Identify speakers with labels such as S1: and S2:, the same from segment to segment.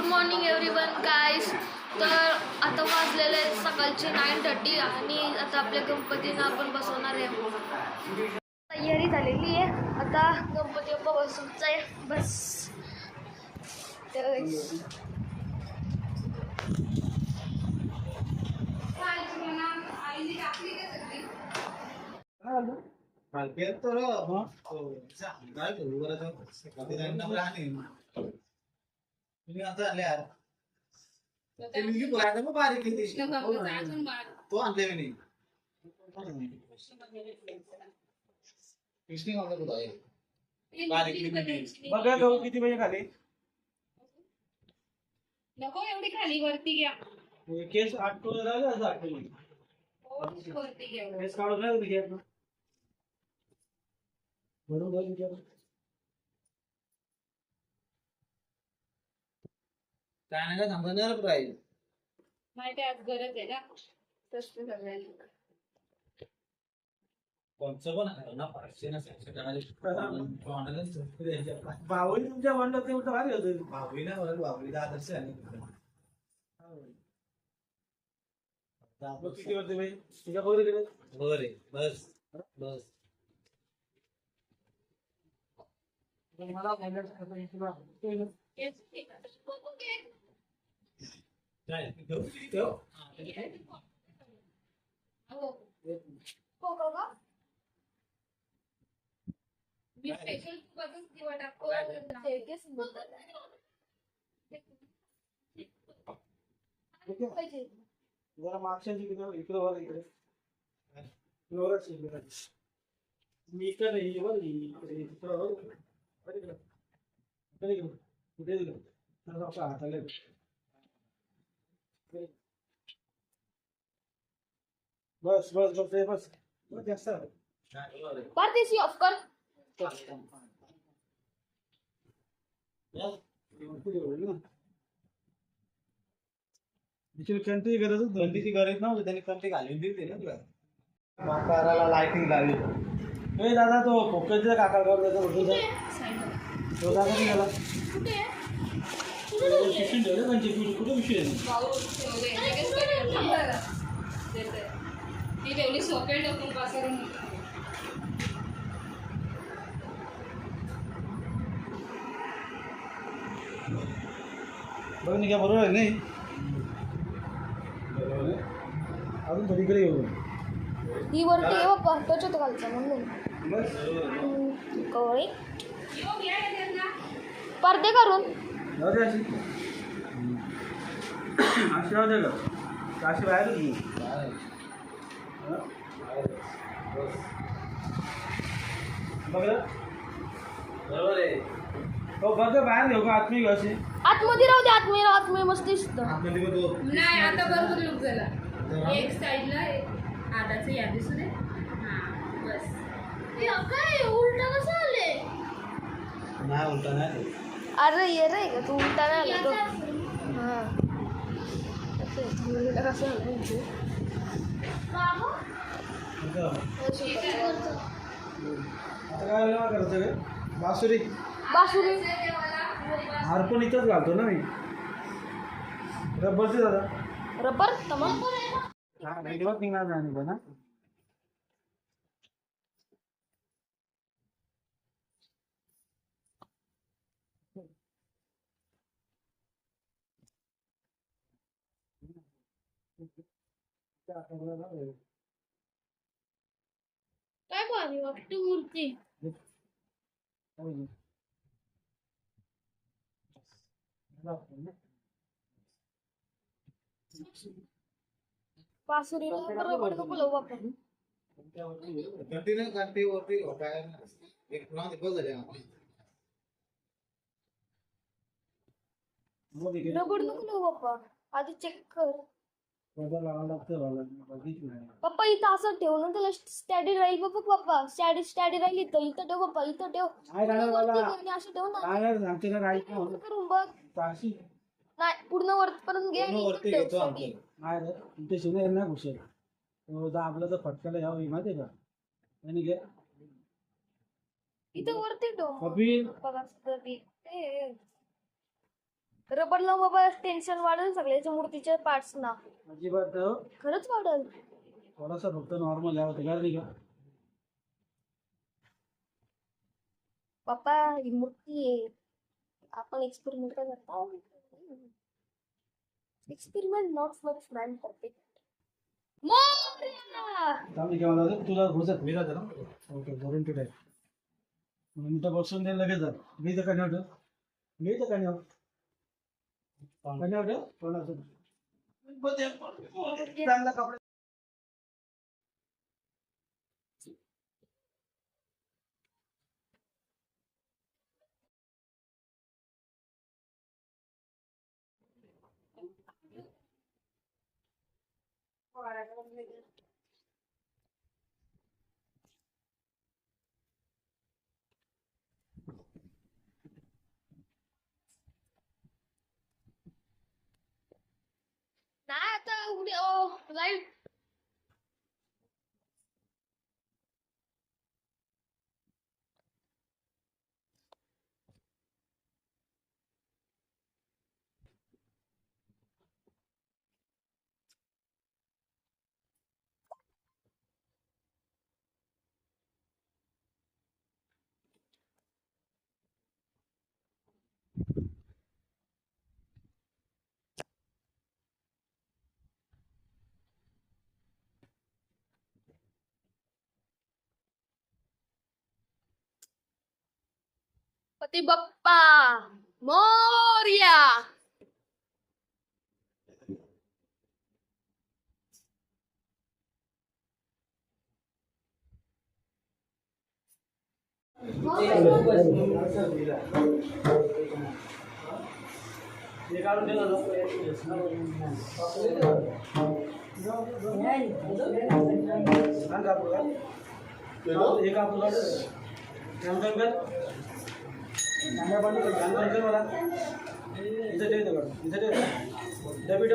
S1: Morning everyone guys. तर आता वाजलेले आहेत सकाळचे 9:30 आणि आता आपल्या गणपतींना आपण बसवणार आहे. तयारी झालेली आहे, आता गणपती बाप्पा बसवायचा आहे बस.
S2: तो आणले मी बघा गहू किती पाहिजे खाली
S3: नको एवढी खाली वरती घ्या.
S2: केस आटकून राहिले असं आटकून
S3: वरती घ्या.
S2: केस काढून राहिले घ्या बरोबर विचार काय नाही का समजणार पाहिजे
S3: माहिती आज गरज आहे ना तसं सगळ्यांना.
S2: कोणचं पण आहे ना भावळी तुमच्या म्हणलं ते उलट भारी होतं. भावळी ना म्हणून भावळीला आदर्श आहे किती होते भाई तुझ्या बरोबर बरे बस बस मला
S3: मी स्पेशल बघून दिवा टाकतो.
S2: जरा मागच्या इकडे वर इकडे मी इकडे नाही वर कुठे दिलं हाताला बस बस बस बस जास्त
S1: परदेशी ऑफ कर.
S2: कंट्री गरज थंडीची गरज नव्हती त्यांनी कंट्री घालून दिली ना तुला माकाराला लाइटिंग लावली. ए दादा तो फोकसचा काका करतो तो दादा नाही गेला शिक्षण ठेवलं म्हणजे कुठे विषय
S3: ती ठेवली सॉकेट ओपन पासून.
S2: बघ नाही का बरोबर आहे नाही अजून थोडीकडे येऊ
S1: ही वरती आहे बाप्पा, त्याच्यात घालचा म्हणून कवळी पडदे करून
S2: अशी अशी राहते का अशी बाहेरच घेऊ बघ बरोबर आहे हो बघ बाहेर घेऊ का आतमी घेऊ अशी
S1: आतमध्ये राहू दे. आतमध्ये मस्त दिसतं.
S3: नाही आता बरोबर लुक झाला. एक साईडला आदाचं या दिसू दे. हां बस.
S1: काय उलटा कसं आले?
S2: नाही उलटा नाही
S1: अरे ये रे का तू उलटा नाही आला तो. हां कसं आलं
S2: आता काय करायचं रे बासुरी
S1: बासुरी
S2: हार पण इथंच घालतो ना मी रब्बरचे दादा
S1: रबर तमाम
S2: दिवस निघणार नाही ना
S1: काय भारी वाटते मूर्ती. बासुरी रबर नको लावू आपण.
S2: कंटिन्यू कंटिन्यू वरती काय एक पुन्हा दिवस झाले
S1: रबर नको लावू बाप्पा, आधी चेक कर.
S2: रबर लावायला लागतं
S1: पप्पा इथं असं ठेव ना, त्याला स्टॅडी राहील. बघ पप्पा स्टॅडी राहील. इथं ठेव पप्पा, इथं ठेव. असं ठेव ना, करून बघ. नाही पूर्ण वरपर्यंत घे आणि इथं ठेव.
S2: नाही रे तुमच्या शिवाय ना घुसेल आपलं तर फटकाला यावं माहिती आहे का आणि घे
S1: इथं वरती ठेव.
S2: कपिल
S1: बघा रबर लावून बाबा टेन्शन वाढेल सगळ्याच्या मूर्तीच्या पार्ट्स ना.
S2: अजिबात नाही हो.
S1: खरंच वाढेल.
S2: थोडासा फक्त नॉर्मल आहे होते नाही का.
S1: पप्पा ही मूर्ती आहे. आपण एक्सपेरिमेंट करता. Experiment not much man perfect. Morya.
S2: चांगली केव्हा जातो तुला घुसत मी जाते ना. ओके भरून ठेव आहे. मी तर बसून दे लगेच जा. मी तर कन्या होतं. मी तर कन्या होतं. कन्या होतं कोणाचं. चांगला कपडा.
S1: नाही आता उद्या लाईट. पती बाप्पा मोरया.
S2: हे काढून दिलं ना. सांग आपल्याला. हे कापून कर. मला इथं ठेवतो इथं ठेवतो डबी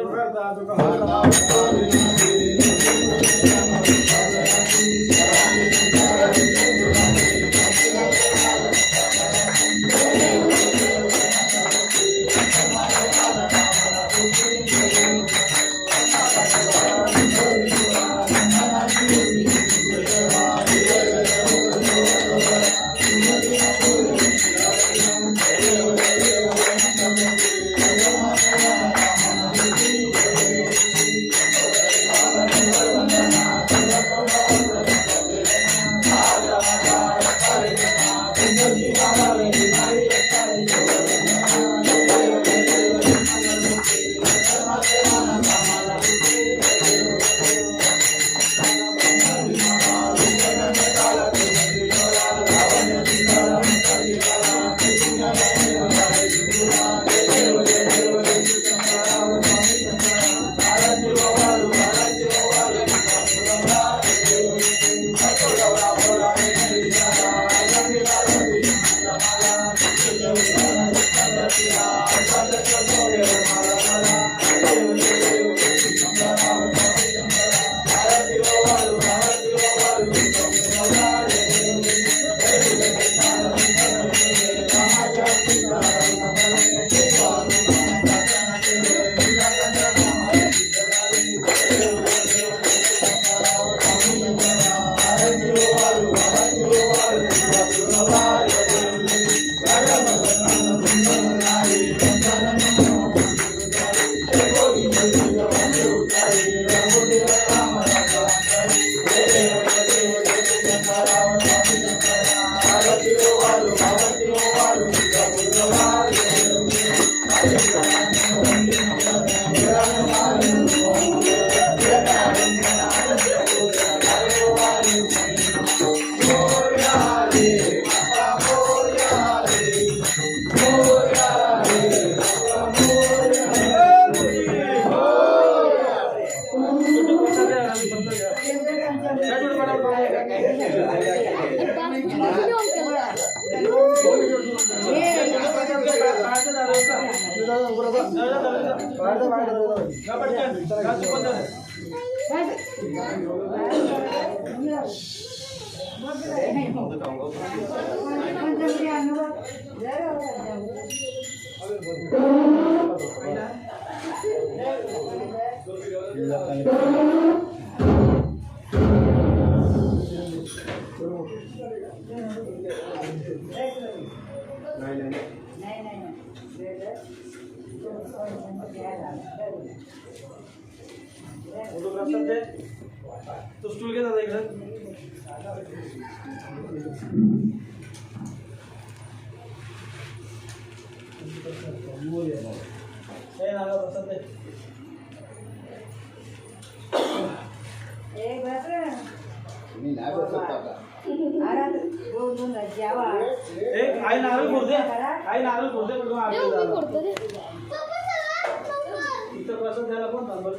S2: तो स्टूल घे दादा इकडे आई नारळ फोडते आई नारळ फोडते
S1: मी फोडतो रे.
S2: इथं प्रसाद द्यायला पण थांबल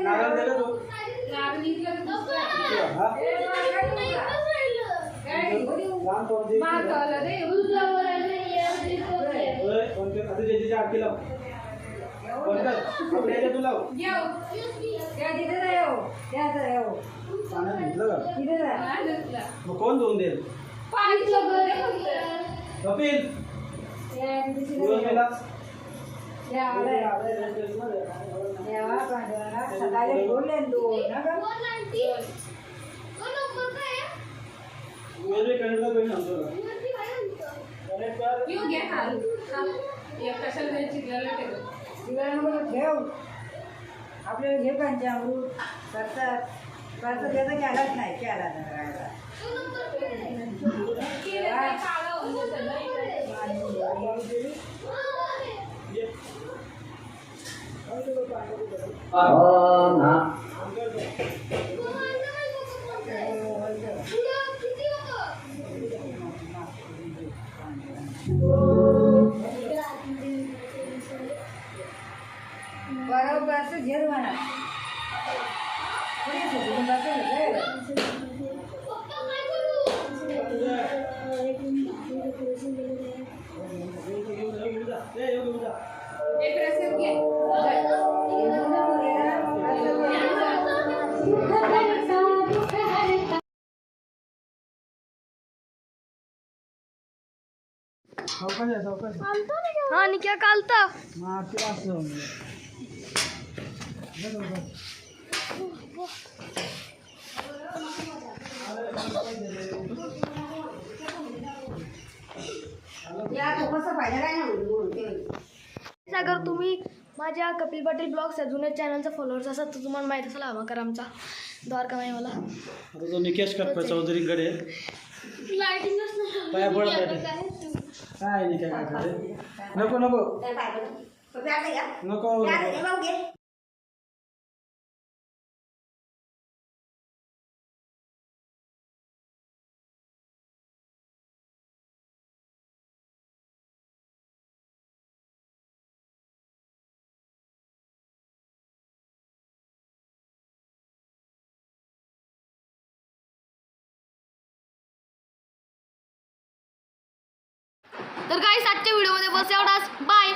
S2: नारळ दिला तो लहान कोणते आता ज्याची आरती लाव आपल्या याच्यातून लाव पाण्यात घेतलं का मग कोण धुवून देईल कपिल दिवस गेला
S4: सकाळी बोलले
S2: वेगळे कनेक्टला पेन आणतो
S3: घेऊ घ्या कशाला जायची
S4: ठेव आपल्याला घे पंचामृत करतात करतात त्याचा केलाच नाही केला बरोबर असं घेर म्हणा
S3: एक रस्त्यात घे
S1: हा निक्या कालता अगर तुम्ही माझ्या कपिल पाटील ब्लॉग्स या जुन्या चॅनलचा फॉलोअर्स असाल तर तुम्हाला माहीत असेल हवा करा आमचा द्वारका माई मला
S2: आता जो निकेश कप्पा चौधरीकडे
S1: लाईटिंगच
S2: पाया पडत काय नाही काय काय नको नको नको
S1: तर काही आजच्या व्हिडिओमध्ये बस एवढाच बाय.